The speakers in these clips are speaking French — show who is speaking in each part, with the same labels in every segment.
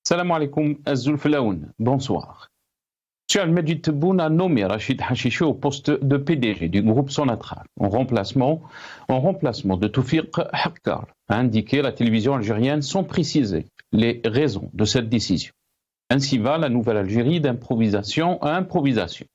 Speaker 1: Salam alaikum Azulflaoun, bonsoir. M. Al-Medjid Tebboune a nommé Rachid Hachichi au poste de PDG du groupe Sonatrach en remplacement de Toufiq Hakkar, a indiqué la télévision algérienne sans préciser les raisons de cette décision. Ainsi va la nouvelle Algérie d'improvisation à improvisation.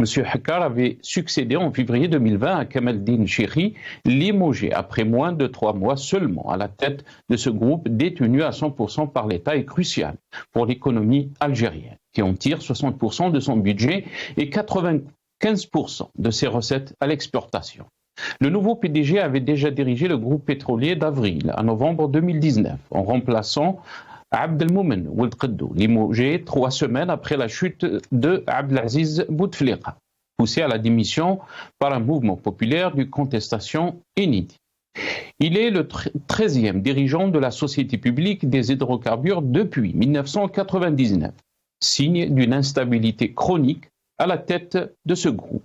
Speaker 1: M. Hakkar avait succédé en février 2020 à Kamaldine Cheikhi, limogé après moins de 3 mois seulement à la tête de ce groupe détenu à 100% par l'État et crucial pour l'économie algérienne, qui en tire 60% de son budget et 95% de ses recettes à l'exportation. Le nouveau PDG avait déjà dirigé le groupe pétrolier d'avril à novembre 2019 en remplaçant Abdelmoumen Ouelqaddou, limogé 3 semaines après la chute de Abdelaziz Bouteflika, poussé à la démission par un mouvement populaire de contestation inédit. Il est le 13e dirigeant de la Société publique des hydrocarbures depuis 1999, signe d'une instabilité chronique à la tête de ce groupe.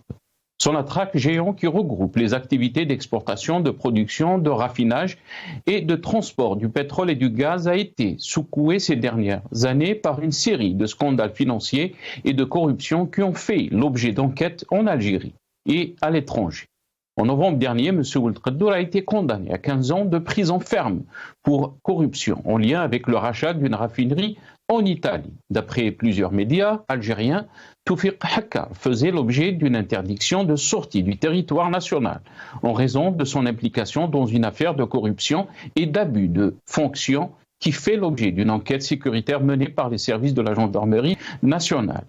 Speaker 1: Sonatrach, géant qui regroupe les activités d'exportation, de production, de raffinage et de transport du pétrole et du gaz, a été secoué ces dernières années par une série de scandales financiers et de corruption qui ont fait l'objet d'enquêtes en Algérie et à l'étranger. En novembre dernier, M. Ouelqaddou a été condamné à 15 ans de prison ferme pour corruption en lien avec le rachat d'une raffinerie en Italie. D'après plusieurs médias algériens, Toufiq Hakkar faisait l'objet d'une interdiction de sortie du territoire national en raison de son implication dans une affaire de corruption et d'abus de fonction qui fait l'objet d'une enquête sécuritaire menée par les services de la gendarmerie nationale.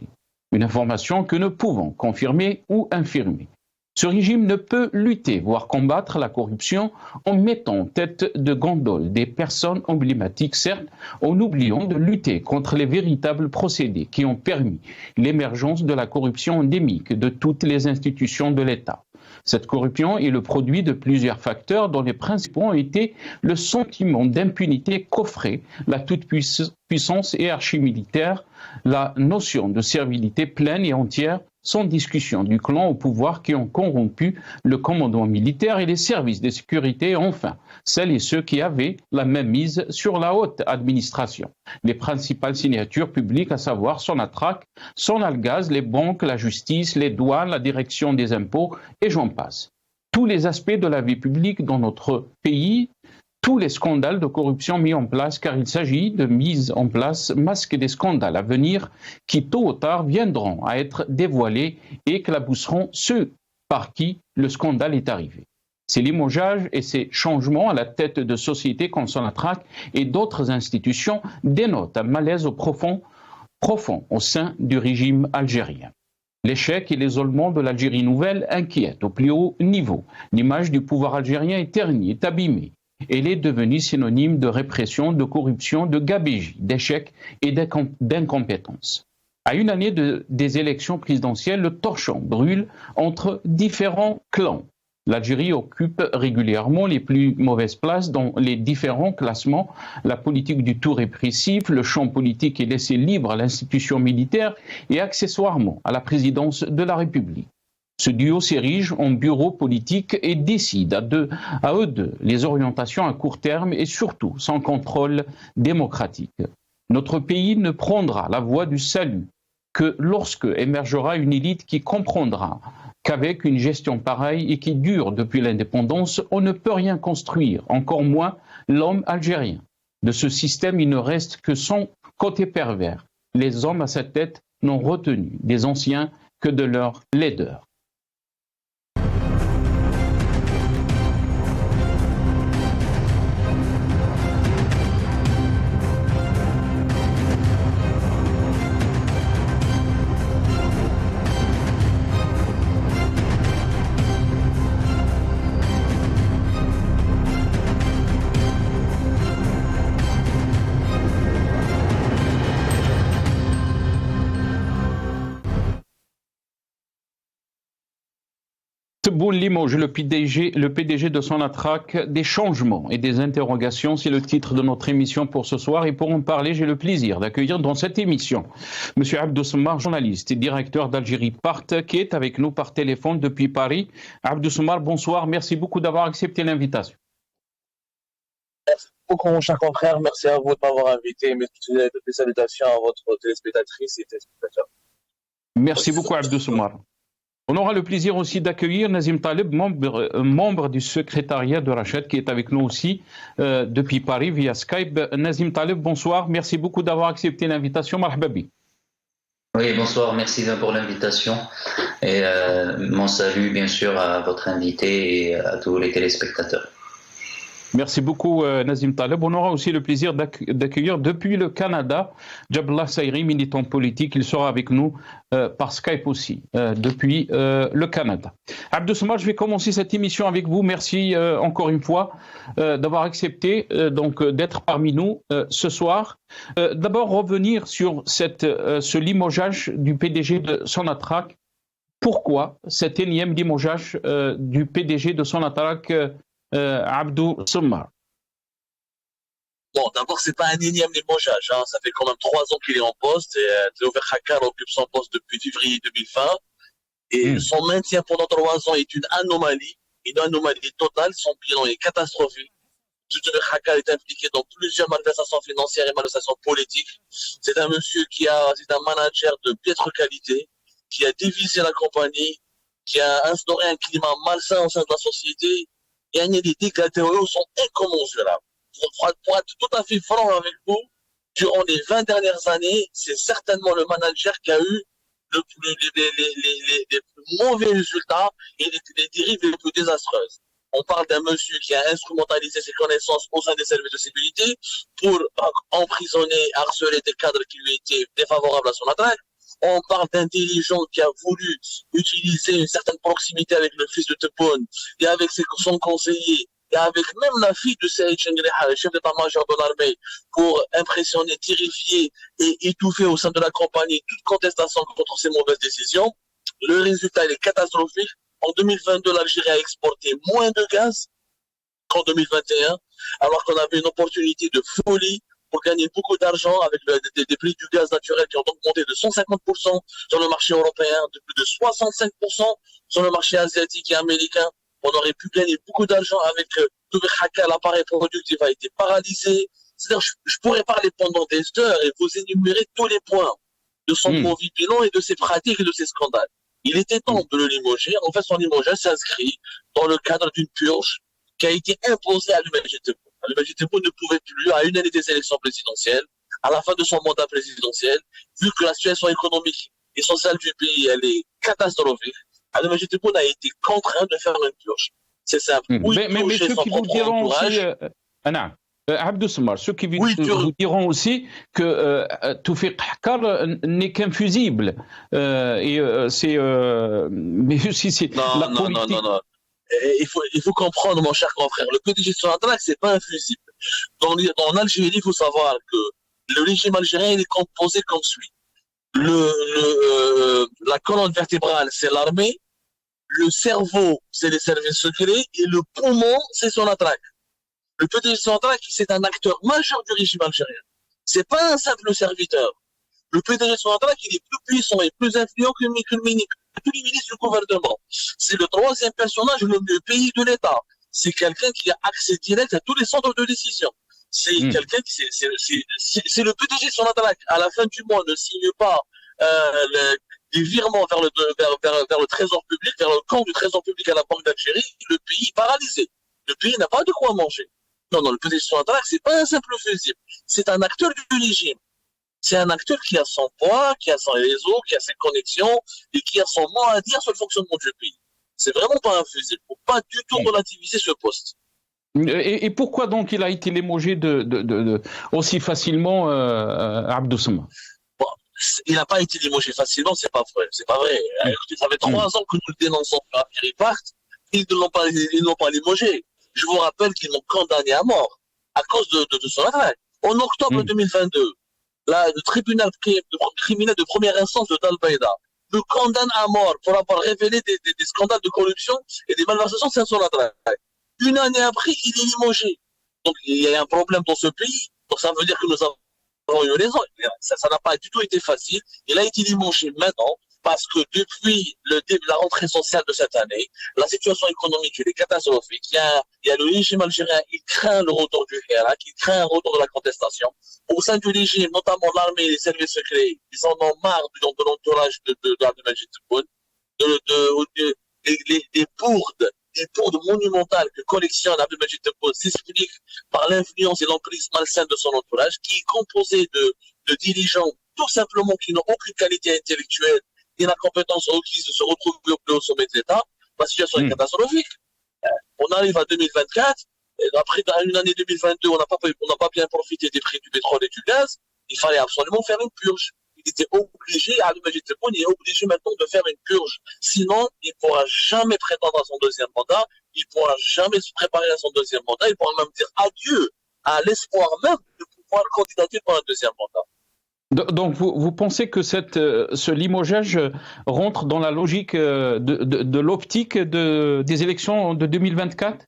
Speaker 1: Une information que nous pouvons confirmer ou infirmer. Ce régime ne peut lutter, voire combattre la corruption en mettant en tête de gondole des personnes emblématiques, certes, en oubliant de lutter contre les véritables procédés qui ont permis l'émergence de la corruption endémique de toutes les institutions de l'État. Cette corruption est le produit de plusieurs facteurs dont les principaux ont été le sentiment d'impunité qu'offrait la toute-puissance hiérarchie militaire, la notion de servilité pleine et entière sans discussion du clan au pouvoir qui ont corrompu le commandement militaire et les services de sécurité et enfin celles et ceux qui avaient la même mise sur la haute administration. Les principales signatures publiques, à savoir Sonatrach, Sonalgaz, les banques, la justice, les douanes, la direction des impôts et j'en passe. Tous les aspects de la vie publique dans notre pays, tous les scandales de corruption mis en place, car il s'agit de mise en place masquée des scandales à venir qui, tôt ou tard, viendront à être dévoilés et éclabousseront ceux par qui le scandale est arrivé. Ces limogeages et ces changements à la tête de sociétés comme Sonatrach et d'autres institutions dénotent un malaise profond au sein du régime algérien. L'échec et l'isolement de l'Algérie nouvelle inquiètent au plus haut niveau. L'image du pouvoir algérien est ternie, est abîmée. Elle est devenue synonyme de répression, de corruption, de gabegie, d'échec et d'incompétence. À une année des élections présidentielles, le torchon brûle entre différents clans. L'Algérie occupe régulièrement les plus mauvaises places dans les différents classements. La politique du tout répressif, le champ politique est laissé libre à l'institution militaire et accessoirement à la présidence de la République. Ce duo s'érige en bureau politique et décide à eux deux les orientations à court terme et surtout sans contrôle démocratique. Notre pays ne prendra la voie du salut que lorsque émergera une élite qui comprendra qu'avec une gestion pareille et qui dure depuis l'indépendance, on ne peut rien construire, encore moins l'homme algérien. De ce système, il ne reste que son côté pervers. Les hommes à sa tête n'ont retenu des anciens que de leur laideur. Tebboune limoge le PDG de Sonatrach, des changements et des interrogations, c'est le titre de notre émission pour ce soir. Et pour en parler, j'ai le plaisir d'accueillir dans cette émission M. Abdou Sommar, journaliste et directeur d'Algérie Part, qui est avec nous par téléphone depuis Paris. Abdou Sommar, bonsoir, merci beaucoup d'avoir accepté l'invitation.
Speaker 2: Merci beaucoup, mon cher confrère. Merci à vous de m'avoir invité. Toutes les salutations à votre téléspectatrice et téléspectateurs.
Speaker 1: Merci beaucoup, Abdou Soumar. On aura le plaisir aussi d'accueillir Nazim Taleb, membre du secrétariat de Rachad, qui est avec nous aussi depuis Paris via Skype. Nazim Taleb, bonsoir. Merci beaucoup d'avoir accepté l'invitation. Marhababi.
Speaker 3: Oui, bonsoir, merci bien pour l'invitation et mon salut bien sûr à votre invité et à tous les téléspectateurs.
Speaker 1: Merci beaucoup Nazim Taleb. On aura aussi le plaisir d'accueillir depuis le Canada Jabla Sayri, militant politique. Il sera avec nous par Skype aussi depuis le Canada. Abdou Soumar, je vais commencer cette émission avec vous. Merci encore une fois d'avoir accepté d'être parmi nous ce soir. D'abord revenir sur ce limogeage du PDG de Sonatrach. Pourquoi cet énième limogeage du PDG de Sonatrach Abdou Soumar?
Speaker 2: Bon, d'abord, c'est pas un énième limogeage. Ça fait quand même 3 ans qu'il est en poste. Et Théophile Hakkar occupe son poste depuis février 2020. Et son maintien pendant 3 ans est une anomalie totale. Son bilan est catastrophique. Théophile Hakkar est impliqué dans plusieurs malversations financières et malversations politiques. C'est un monsieur c'est un manager de piètre qualité, qui a divisé la compagnie, qui a instauré un climat malsain au sein de la société. Et les dégâts terroristes sont incommensurables. Pour être tout à fait franc avec vous, durant les 20 dernières années, c'est certainement le manager qui a eu les plus mauvais résultats et les dérives les plus désastreuses. On parle d'un monsieur qui a instrumentalisé ses connaissances au sein des services de sécurité pour emprisonner, harceler des cadres qui lui étaient défavorables à son attaque. On parle d'un dirigeant qui a voulu utiliser une certaine proximité avec le fils de Tebboune et avec son conseiller et avec même la fille de Saïd Chengrihal, le chef d'état-major de l'armée, pour impressionner, terrifier et étouffer au sein de la compagnie toute contestation contre ces mauvaises décisions. Le résultat est catastrophique. En 2022, l'Algérie a exporté moins de gaz qu'en 2021, alors qu'on avait une opportunité de folie pour gagner beaucoup d'argent avec des prix du gaz naturel qui ont augmenté de 150% sur le marché européen, de plus de 65% sur le marché asiatique et américain. On aurait pu gagner beaucoup d'argent avec Théophile Hakkar, l'appareil productif a été paralysé. C'est-à-dire, je pourrais parler pendant des heures et vous énumérer tous les points de son mauvais bilan et de ses pratiques et de ses scandales. Il était temps de le limoger. En fait, son limogeage s'inscrit dans le cadre d'une purge qui a été imposée à l'UMG Tebboune. L'UMG Tebboune ne pouvait plus, à une année des élections présidentielles, à la fin de son mandat présidentiel, vu que la situation économique et sociale du pays, elle est catastrophique, l'UMG Tebboune a été contraint de faire une purge. C'est simple.
Speaker 1: Mais ceux qui vous diront aussi, Abdou Soumar, ceux qui vous diront aussi que Théophile Hakkar n'est qu'un fusible. Mais aussi c'est la politique.
Speaker 2: Non. Il faut comprendre, mon cher confrère, le PDG de Sonatrach, c'est pas un fusible. En Algérie, il faut savoir que le régime algérien il est composé comme suit. La colonne vertébrale, c'est l'armée, le cerveau, c'est les services secrets, et le poumon, c'est Sonatrach. Le PDG de Sonatrach, c'est un acteur majeur du régime algérien. C'est pas un simple serviteur. Le PDG de Sonatrach, il est plus puissant et plus influent que tous les ministres du gouvernement. C'est le 3e personnage le mieux payé de l'État. C'est quelqu'un qui a accès direct à tous les centres de décision. C'est quelqu'un qui c'est le PDG de Sonatrach. À la fin du mois, ne signe pas des virements vers le trésor public, vers le compte du trésor public à la Banque d'Algérie. Le pays est paralysé. Le pays n'a pas de quoi manger. Non, le PDG de Sonatrach, c'est pas un simple fusible. C'est un acteur du régime. C'est un acteur qui a son poids, qui a son réseau, qui a ses connexions et qui a son mot à dire sur le fonctionnement du pays. C'est vraiment pas un fusible. Il ne faut pas du tout relativiser ce poste.
Speaker 1: Et pourquoi donc il a été limogé aussi facilement, Abdou Soumar?
Speaker 2: Bon, il n'a pas été limogé facilement, c'est pas vrai. Écoutez, ça fait 3 ans que nous le dénonçons à Pierre. Ils ne l'ont pas limogé. Je vous rappelle qu'ils l'ont condamné à mort à cause de son attaque. En octobre 2022, le tribunal criminel de première instance de Dal-Baïda le condamne à mort pour avoir révélé des scandales de corruption et des malversations sans son attaque. Une année après, il est limogé. Donc il y a un problème dans ce pays. Donc ça veut dire que nous avons eu raison. Ça n'a pas du tout été facile. Il a été limogé maintenant. parce que depuis la rentrée sociale de cette année, la situation économique est catastrophique. Il y a le régime algérien, il craint le retour du Hirak, il craint un retour de la contestation. Au sein du régime, notamment l'armée et les services secrets, ils en ont marre de l'entourage d'Abdelmajid Tebboune, des bourdes monumentales que collectionne Abdelmajid Tebboune s'expliquent par l'influence et l'emprise malsaine de son entourage, qui est composé de dirigeants tout simplement qui n'ont aucune qualité intellectuelle et la compétence requise de se retrouver au plus haut sommet de l'État. La situation est catastrophique. On arrive à 2024, et après une année 2022, on n'a pas bien profité des prix du pétrole et du gaz. Il fallait absolument faire une purge. Il était obligé, Abdelmajid Tebboune est obligé maintenant de faire une purge. Sinon, il ne pourra jamais prétendre à son deuxième mandat, il ne pourra jamais se préparer à son deuxième mandat, il pourra même dire adieu à l'espoir même de pouvoir candidater pour un deuxième mandat.
Speaker 1: Donc, vous pensez que ce limogeage rentre dans la logique de l'optique des élections de 2024 ?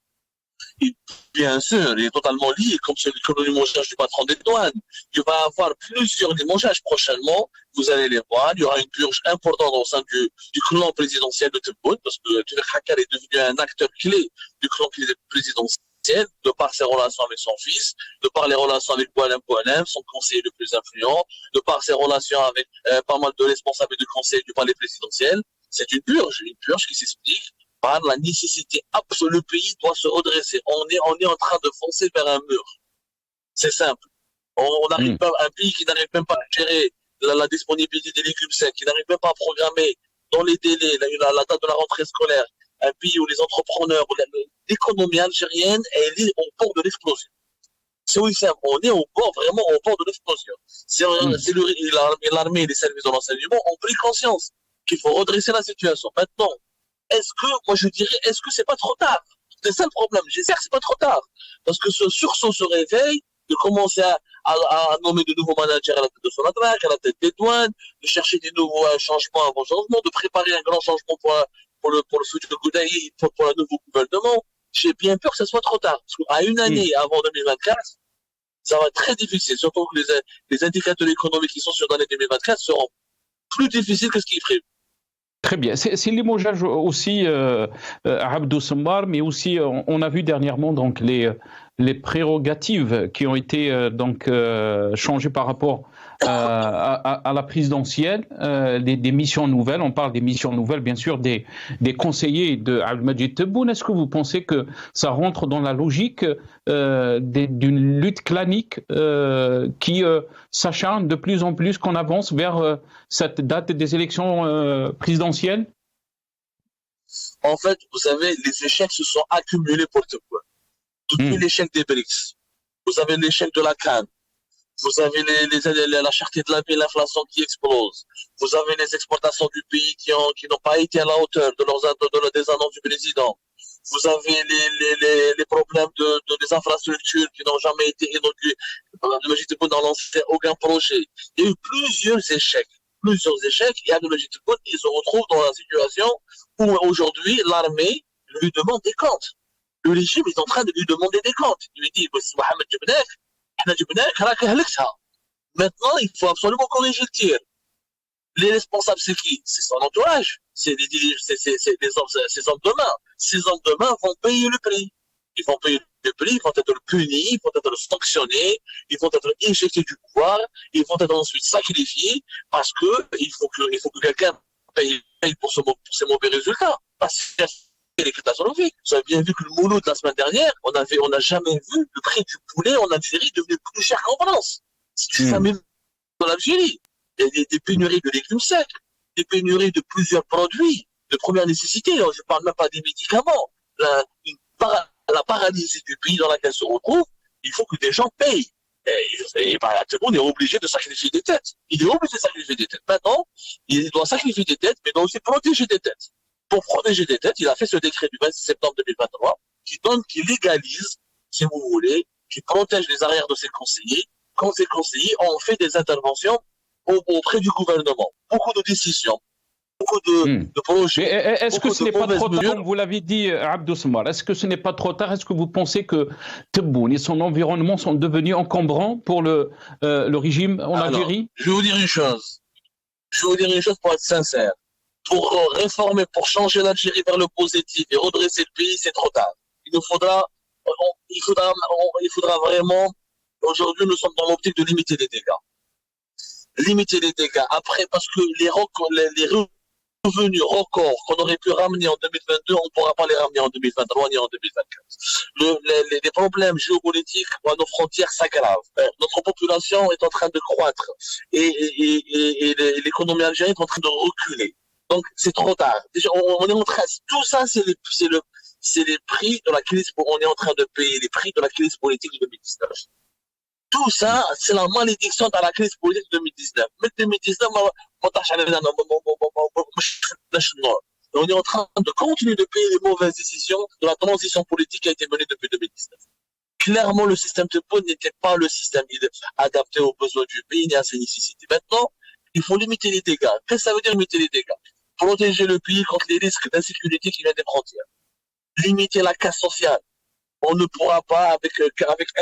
Speaker 2: Bien sûr, il est totalement lié, comme c'est le limogeage du patron des douanes. Il va y avoir plusieurs limogeages prochainement, vous allez les voir. Il y aura une purge importante au sein du clan présidentiel de Tebboune, parce que Tufekh Haqqar est devenu un acteur clé du clan présidentiel, de par ses relations avec son fils, de par les relations avec Boualem, son conseiller le plus influent, de par ses relations avec pas mal de responsables du conseil du palais présidentiel. C'est une purge qui s'explique par la nécessité absolue. Le pays doit se redresser. On est en train de foncer vers un mur. C'est simple. On n'arrive pas, un pays qui n'arrive même pas à gérer la disponibilité des légumes secs, qui n'arrive même pas à programmer dans les délais la date de la rentrée scolaire, un pays où les entrepreneurs, l'économie algérienne, elle est au bord de l'explosion. C'est oui simple. On est vraiment au bord de l'explosion. L'armée et les services de renseignement ont pris conscience qu'il faut redresser la situation. Maintenant, est-ce que c'est pas trop tard? C'est ça le problème. J'espère que c'est pas trop tard. Parce que ce sursaut se réveille, de commencer à nommer de nouveaux managers à la tête de son adresse, à la tête des douanes, de chercher des nouveaux changements avant changement, de préparer un grand changement pour le futur Goudaï, pour le nouveau gouvernement. J'ai bien peur que ce soit trop tard. Parce qu'à une année avant 2024, ça va être très difficile. Surtout que les indicateurs économiques qui sont sur l'année 2024 seront plus difficiles que ce qui est prévu.
Speaker 1: Très bien. C'est limogeage aussi à Abdou Semmar, mais aussi on a vu dernièrement donc les prérogatives qui ont été changées par rapport à la présidentielle, des missions nouvelles. On parle des missions nouvelles, bien sûr, des conseillers de Abdelmajid Tebboune. Est-ce que vous pensez que ça rentre dans la logique d'une lutte clanique qui s'acharne de plus en plus qu'on avance vers cette date des élections présidentielles?
Speaker 2: En fait, vous savez, les échecs se sont accumulés pour Tebboune. Depuis l'échec des BRICS, vous avez l'échec de la Cannes, vous avez la cherté de la vie, l'inflation qui explose, vous avez les exportations du pays qui n'ont pas été à la hauteur des annonces du président, vous avez les problèmes des infrastructures qui n'ont jamais été inaugurées. Abdelmajid Tebboune n'a lancé aucun projet. Il y a eu plusieurs échecs, et Abdelmajid Tebboune, il se retrouve dans la situation où aujourd'hui l'armée lui demande des comptes. Le régime est en train de lui demander des comptes. Il lui dit, Mohamed Jibnek, maintenant, il faut absolument corriger le tir. Les responsables, c'est qui? C'est son entourage. C'est ses hommes de main. Ces hommes de main vont payer le prix. Ils vont payer le prix, ils vont être punis, ils vont être sanctionnés, ils vont être injectés du pouvoir, ils vont être ensuite sacrifiés parce que il faut que quelqu'un paye pour ces mauvais résultats. Parce que c'est catastrophique. Vous avez bien vu que le Mouloud de la semaine dernière, on n'a jamais vu le prix du poulet en Algérie devenir plus cher qu'en France. C'est ça même dans l'Algérie. Il y a des pénuries de légumes secs, des pénuries de plusieurs produits de première nécessité. Je ne parle même pas des médicaments. La paralysie du pays dans laquelle se retrouve, il faut que des gens payent. Et tout le monde est obligé de sacrifier des têtes. Il est obligé de sacrifier des têtes. Maintenant, il doit sacrifier des têtes, mais il doit aussi protéger des têtes. Pour protéger des têtes, il a fait ce décret du 26 septembre 2023 qui légalise, si vous voulez, qui protège les arrières de ses conseillers. Quand ces conseillers ont fait des interventions auprès du gouvernement, beaucoup de décisions, beaucoup de projets.
Speaker 1: Est-ce que ce n'est pas trop tard, comme vous l'avez dit, Abdou Semmar, est-ce que ce n'est pas trop tard? Est-ce que vous pensez que Tebboune et son environnement sont devenus encombrants pour le régime en Algérie?
Speaker 2: Je vais vous dire une chose. Pour être sincère. pour réformer, pour changer l'Algérie vers le positif et redresser le pays, c'est trop tard. Il faudra vraiment, aujourd'hui nous sommes dans l'optique de limiter les dégâts. Limiter les dégâts. Après, parce que les revenus records qu'on aurait pu ramener en 2022, on ne pourra pas les ramener en 2023 ni en 2024. Les problèmes géopolitiques à nos frontières s'aggravent. Notre population est en train de croître et l'économie algérienne est en train de reculer. Donc c'est trop tard. Déjà, on est en train. Tout ça, c'est les prix de la crise. On est en train de payer les prix de la crise politique de 2019. Tout ça, c'est la malédiction de la crise politique de 2019. Mais 2019, on est en train de continuer de payer les mauvaises décisions de la transition politique qui a été menée depuis 2019. Clairement, le système de pôle n'était pas le système adapté aux besoins du pays ni à ses nécessités. Maintenant, il faut limiter les dégâts. Qu'est-ce que ça veut dire limiter les dégâts? Protéger le pays contre les risques d'insécurité qui viennent des frontières. Limiter la casse sociale. On ne pourra pas, avec 1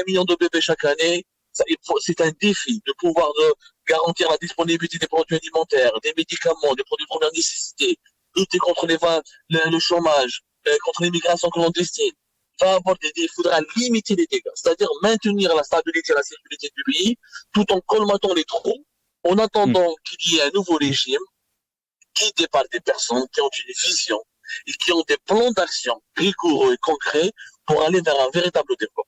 Speaker 2: million de bébés chaque année, c'est un défi de pouvoir garantir la disponibilité des produits alimentaires, des médicaments, des produits de première nécessité, lutter contre le chômage, contre l'immigration clandestine. Il faudra limiter les dégâts, c'est-à-dire maintenir la stabilité et la sécurité du pays, tout en colmatant les trous, en attendant qu'il y ait un nouveau régime guidé par des personnes qui ont une vision et qui ont des plans d'action rigoureux et concrets pour aller vers un véritable développement.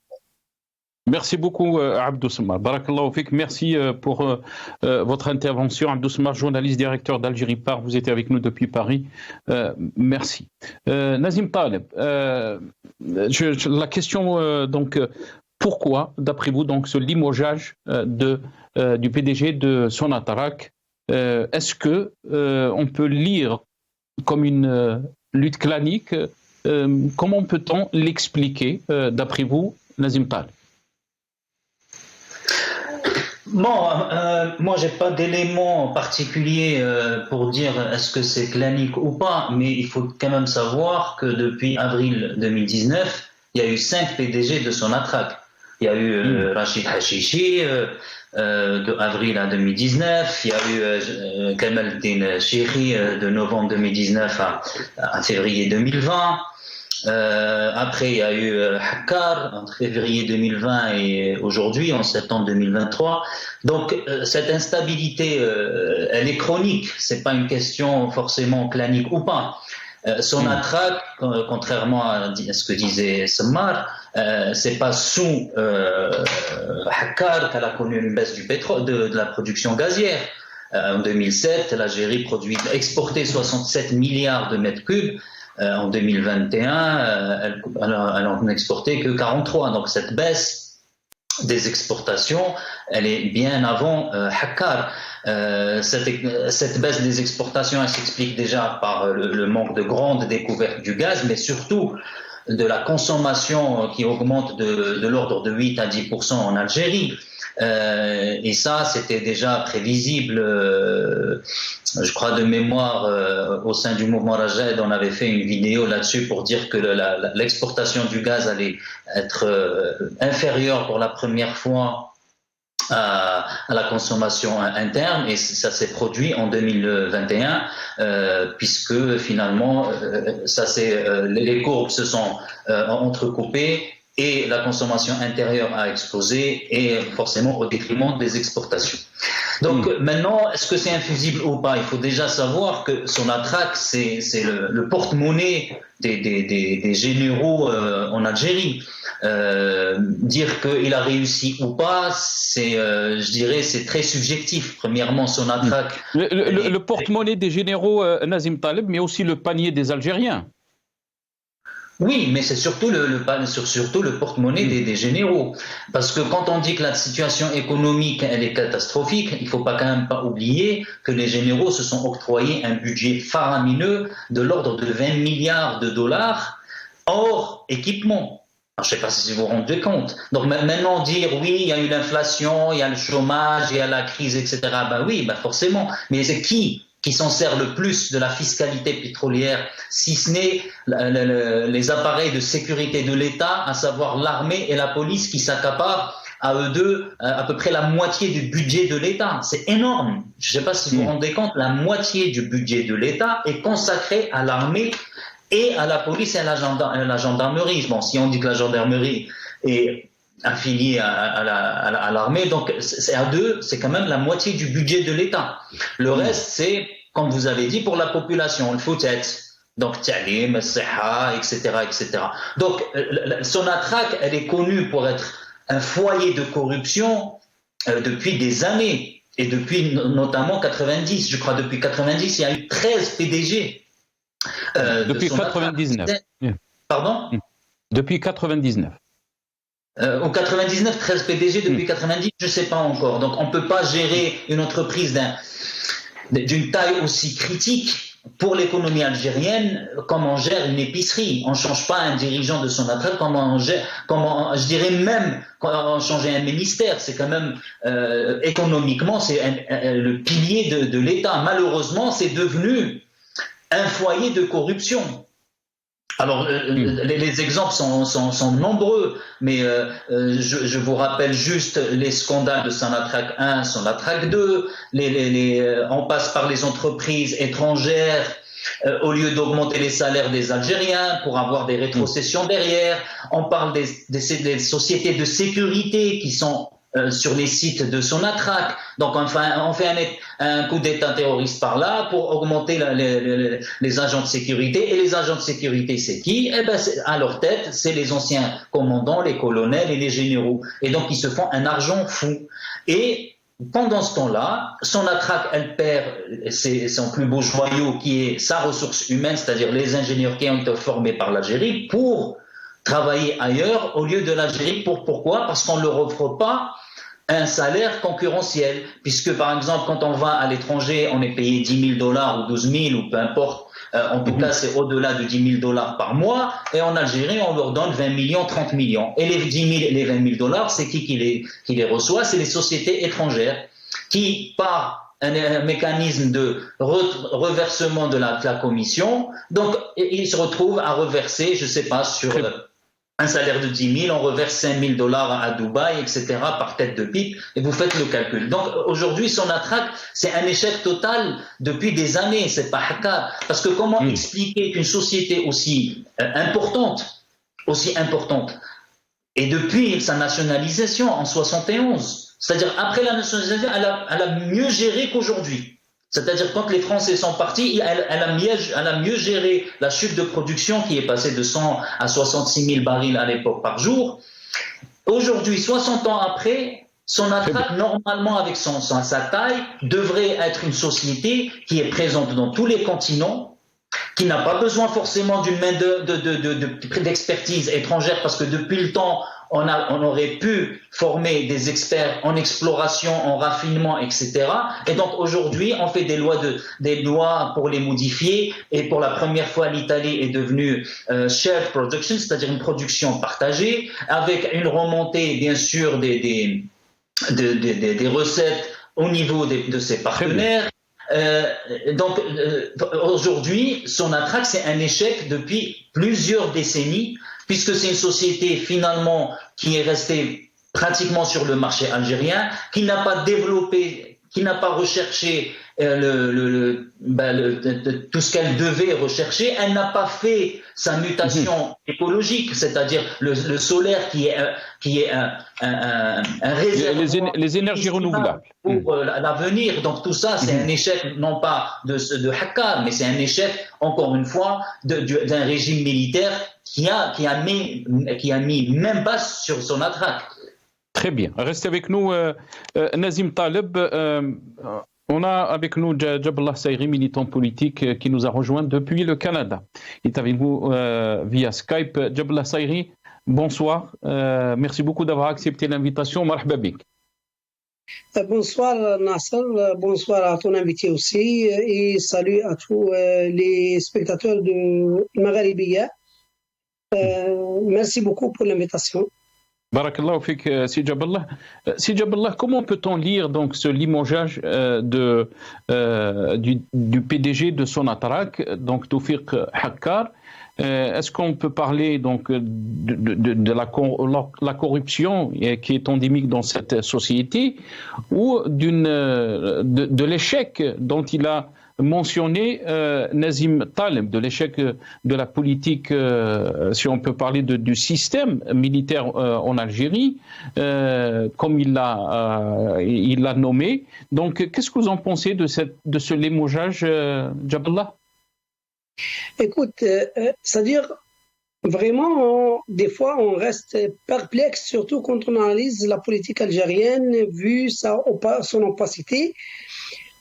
Speaker 1: Merci beaucoup, Abdou Samar. Barakallahu fik. Merci pour votre intervention. Abdou Samar, journaliste, directeur d'Algérie Par. Vous étiez avec nous depuis Paris. Merci. Nazim Taleb, la question, donc, pourquoi, d'après vous, donc, ce limogeage du PDG de Sonatrach, est-ce que on peut lire comme une lutte clanique? Comment peut-on l'expliquer, d'après vous, Nazim Taleb?
Speaker 3: Bon, moi j'ai pas d'éléments particuliers pour dire est-ce que c'est clanique ou pas, mais il faut quand même savoir que depuis avril 2019, il y a eu 5 PDG de Sonatrach. Il y a eu Rachid Hachichi de avril à 2019, il y a eu Kamal Din Chiri de novembre 2019 à février 2020. Après, il y a eu Hakkar entre février 2020 et aujourd'hui, en septembre 2023. Donc, cette instabilité, elle est chronique. C'est pas une question forcément clanique ou pas. Sonatrach, contrairement à ce que disait Samar, c'est pas sous Hakkar qu'elle a connu une baisse du pétrole, de la production gazière. En 2007, l'Algérie exportait 67 milliards de mètres cubes. En 2021, elle en exportait que 43. Donc cette baisse des exportations, elle est bien avant Hakkar. Cette baisse des exportations, elle s'explique déjà par le manque de grande découverte du gaz, mais surtout de la consommation qui augmente de l'ordre de 8 à 10% en Algérie. Et ça, c'était déjà prévisible. Je crois de mémoire, au sein du mouvement Rajed, on avait fait une vidéo là-dessus pour dire que l'exportation du gaz allait être inférieure pour la première fois à la consommation interne, et ça s'est produit en 2021, puisque finalement, les courbes se sont entrecoupées. Et la consommation intérieure a explosé, et forcément au détriment des exportations. Donc maintenant, est-ce que c'est infusible ou pas? Il faut déjà savoir que Sonatrach, c'est le porte-monnaie des généraux en Algérie. Dire qu'il a réussi ou pas, je dirais, c'est très subjectif. Premièrement, Sonatrach...
Speaker 1: Le porte-monnaie des généraux, Nazim Taleb, mais aussi le panier des Algériens.
Speaker 3: Oui, mais c'est surtout le porte-monnaie des généraux. Parce que quand on dit que la situation économique, elle est catastrophique, il ne faut quand même pas oublier que les généraux se sont octroyés un budget faramineux de l'ordre de 20 milliards de dollars hors équipement. Alors, je ne sais pas si vous vous rendez compte. Donc maintenant dire oui, il y a eu l'inflation, il y a le chômage, il y a la crise, etc. Ben oui, forcément. Mais c'est qui s'en sert le plus de la fiscalité pétrolière, si ce n'est les appareils de sécurité de l'État, à savoir l'armée et la police qui s'accaparent à eux deux à peu près la moitié du budget de l'État. C'est énorme. Je ne sais pas si vous vous rendez compte, la moitié du budget de l'État est consacrée à l'armée et à la police et à la gendarmerie. Bon, si on dit que la gendarmerie est affiliée à l'armée, donc c'est à deux, c'est quand même la moitié du budget de l'État. Le reste, c'est, comme vous avez dit, pour la population, le foutet. Donc, Ta'lim, Siha, etc., etc. Donc, Sonatrach, elle est connue pour être un foyer de corruption depuis des années, et depuis notamment 90. Je crois depuis 90, il y a eu 13 PDG.
Speaker 1: Depuis 99.
Speaker 3: Pardon ?
Speaker 1: Depuis 99.
Speaker 3: Au 99, 13 PDG depuis 90, je ne sais pas encore. Donc, on ne peut pas gérer une entreprise d'une taille aussi critique pour l'économie algérienne comme on gère une épicerie. On ne change pas un dirigeant de Sonatrach comme on gère, je dirais même quand on changeait un ministère. C'est quand même, économiquement, c'est le pilier de l'État. Malheureusement, c'est devenu un foyer de corruption. Alors, les exemples sont nombreux, mais je vous rappelle juste les scandales de Sonatrach 1, Sonatrach 2, on passe par les entreprises étrangères au lieu d'augmenter les salaires des Algériens pour avoir des rétrocessions derrière. On parle des sociétés de sécurité qui sont sur les sites de Sonatrach. Donc enfin, on fait un coup d'État terroriste par là pour augmenter les agents de sécurité. Et les agents de sécurité, c'est qui ? Eh ben, à leur tête, c'est les anciens commandants, les colonels et les généraux. Et donc, ils se font un argent fou. Et pendant ce temps-là, Sonatrach, elle perd son plus beau joyau qui est sa ressource humaine, c'est-à-dire les ingénieurs qui ont été formés par l'Algérie pour travailler ailleurs au lieu de l'Algérie. Pourquoi ? Parce qu'on ne leur offre pas un salaire concurrentiel, puisque par exemple quand on va à l'étranger, on est payé $10 000 ou 12 000 ou peu importe, en tout cas c'est au-delà de $10 000 par mois, et en Algérie on leur donne 20 millions, 30 millions. Et les 10 000 et les 20 000 $, c'est qui les reçoit ? C'est les sociétés étrangères qui, par un mécanisme de reversement de la commission, donc ils se retrouvent à reverser, je ne sais pas, sur un salaire de 10 000, on reverse 5 000 $ à Dubaï, etc., par tête de pipe, et vous faites le calcul. Donc aujourd'hui, Sonatrach, c'est un échec total depuis des années, c'est pas Hakkar. Parce que comment expliquer qu'une société aussi importante, et depuis sa nationalisation en 71, c'est-à-dire après la nationalisation, elle a mieux géré qu'aujourd'hui. C'est-à-dire quand les Français sont partis, elle a mieux géré la chute de production qui est passée de 100 à 66 000 barils à l'époque par jour. Aujourd'hui, 60 ans après, Sonatrach, normalement avec sa taille, devrait être une société qui est présente dans tous les continents, qui n'a pas besoin forcément d'une main d'expertise étrangère, parce que depuis le temps, on aurait pu former des experts en exploration, en raffinement, etc. Et donc aujourd'hui, on fait des lois pour les modifier. Et pour la première fois, l'Italie est devenue shared production, c'est-à-dire une production partagée, avec une remontée, bien sûr, des recettes au niveau de ses partenaires. Donc aujourd'hui, Sonatrach, c'est un échec depuis plusieurs décennies, puisque c'est une société finalement qui est restée pratiquement sur le marché algérien, qui n'a pas développé, qui n'a pas recherché tout ce qu'elle devait rechercher. Elle n'a pas fait sa mutation écologique, c'est-à-dire le solaire qui est un réservoir
Speaker 1: les énergies renouvelables
Speaker 3: pour l'avenir. Donc tout ça, c'est un échec non pas de Hakkar, mais c'est un échec, encore une fois, d'un régime militaire qui a mis même base sur Sonatrach.
Speaker 1: Très bien. Restez avec nous, Nazim Taleb. On a avec nous Jaballah Sayri, militant politique qui nous a rejoint depuis le Canada. Il est avec vous via Skype. Jaballah Sayri, bonsoir. Merci beaucoup d'avoir accepté l'invitation. Marhaba bik.
Speaker 4: Bonsoir Nasser, bonsoir à ton invité aussi et salut à tous les spectateurs de Magharibiya. Merci beaucoup pour l'invitation.
Speaker 1: Barakallahu fik, Si Jaballah. Si Jaballah, comment peut-on lire donc ce limogeage du PDG de Sonatrach, donc Toufiq Hakkar, Est-ce qu'on peut parler donc de la corruption qui est endémique dans cette société, ou de l'échec dont il a mentionné Nazim Taleb, de l'échec de la politique, si on peut parler du système militaire en Algérie, comme il l'a nommé. Donc, qu'est-ce que vous en pensez de ce limogeage, Jaballah?
Speaker 4: Écoute, c'est-à-dire, vraiment, des fois, on reste perplexe, surtout quand on analyse la politique algérienne, vu son opacité.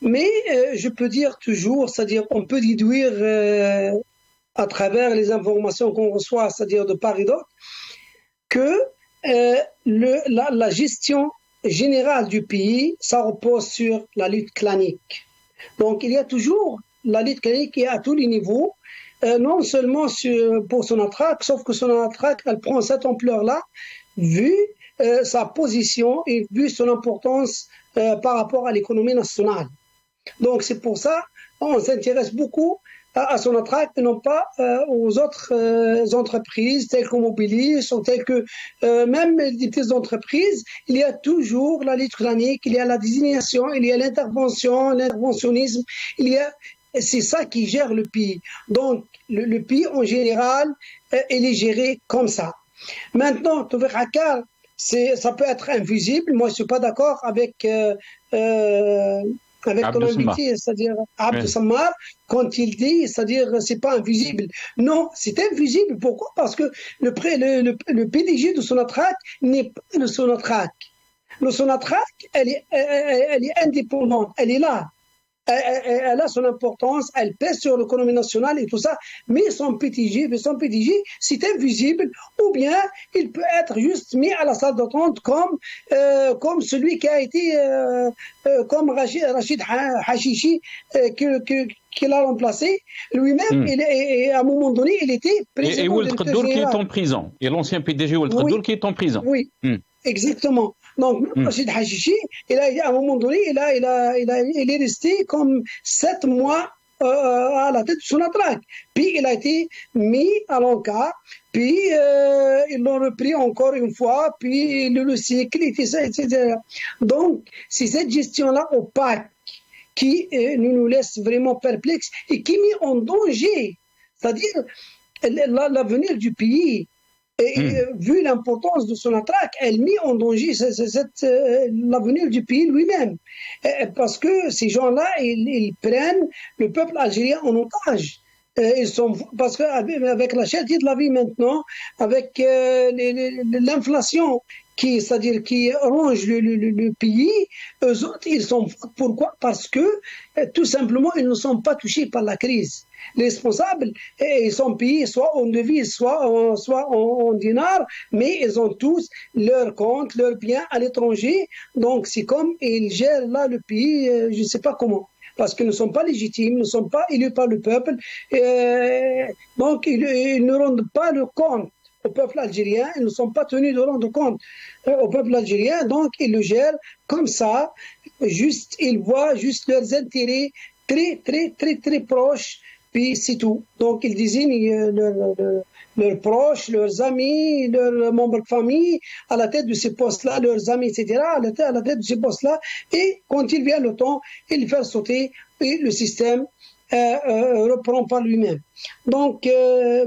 Speaker 4: Mais je peux dire toujours, c'est-à-dire, on peut déduire à travers les informations qu'on reçoit, c'est-à-dire de part et d'autre, que la gestion générale du pays, ça repose sur la lutte clanique. Donc, il y a toujours la lutte clanique qui est à tous les niveaux, non seulement pour Sonatrach, sauf que Sonatrach, elle prend cette ampleur-là, vu sa position et vu son importance par rapport à l'économie nationale. Donc, c'est pour ça qu'on s'intéresse beaucoup à Sonatrach et non pas aux autres entreprises telles que Mobilis ou telles que même des petites entreprises. Il y a toujours la lutte clanique, il y a la désignation, il y a l'interventionnisme, c'est ça qui gère le pays. Donc, le pays en général, il est géré comme ça. Maintenant, Tawfiq Hakkar, ça peut être invisible. Moi, je ne suis pas d'accord avec ton invité, c'est-à-dire Abdel Sammar, quand il dit, c'est-à-dire c'est pas invisible. Non, c'est invisible. Pourquoi? Parce que le PDG de Sonatrach n'est pas le Sonatrach. Le Sonatrach, elle est indépendante, elle est là. Elle a son importance, elle pèse sur l'économie nationale et tout ça, mais son PDG, c'est invisible, ou bien il peut être juste mis à la salle d'attente comme celui qui a été, comme Rachid Hachichi, qui l'a remplacé. Lui-même, à un moment donné, il était président.
Speaker 1: Et Ould Qaddour qui est en prison. Et l'ancien PDG Ould Qaddour qui est en prison.
Speaker 4: Oui, exactement. Donc, Rachid Hachichi, à un moment donné, il est resté comme 7 mois à la tête de Sonatrach. Puis, il a été mis à l'encart. Puis, ils l'ont repris encore une fois. Puis, le cycle, etc. Donc, c'est cette gestion-là opaque qui nous laisse vraiment perplexes et qui met en danger, c'est-à-dire l'avenir du pays. Et vu l'importance de Sonatrach, elle met en danger l'avenir du pays lui-même. Parce que ces gens-là, ils prennent le peuple algérien en otage. Parce qu'avec la cherté de la vie maintenant, avec l'inflation c'est-à-dire qui ronge le pays, eux autres, ils sont forts. Pourquoi? Parce que tout simplement, ils ne sont pas touchés par la crise. Les responsables, ils sont payés soit en devises, soit en dinars, mais ils ont tous leurs comptes, leurs biens à l'étranger. Donc, c'est comme ils gèrent là le pays, je ne sais pas comment. Parce qu'ils ne sont pas légitimes, ne sont pas élus par le peuple. Donc, ils ne rendent pas le compte au peuple algérien, ils ne sont pas tenus de rendre compte au peuple algérien, donc ils le gèrent comme ça, ils voient juste leurs intérêts très, très, très, très proches, puis c'est tout. Donc ils désignent leurs proches, leurs amis, leurs membres de famille à la tête de ces postes-là, leurs amis, etc., à la tête de ces postes-là, et quand il vient le temps, ils font sauter et le système reprend par lui-même. Donc,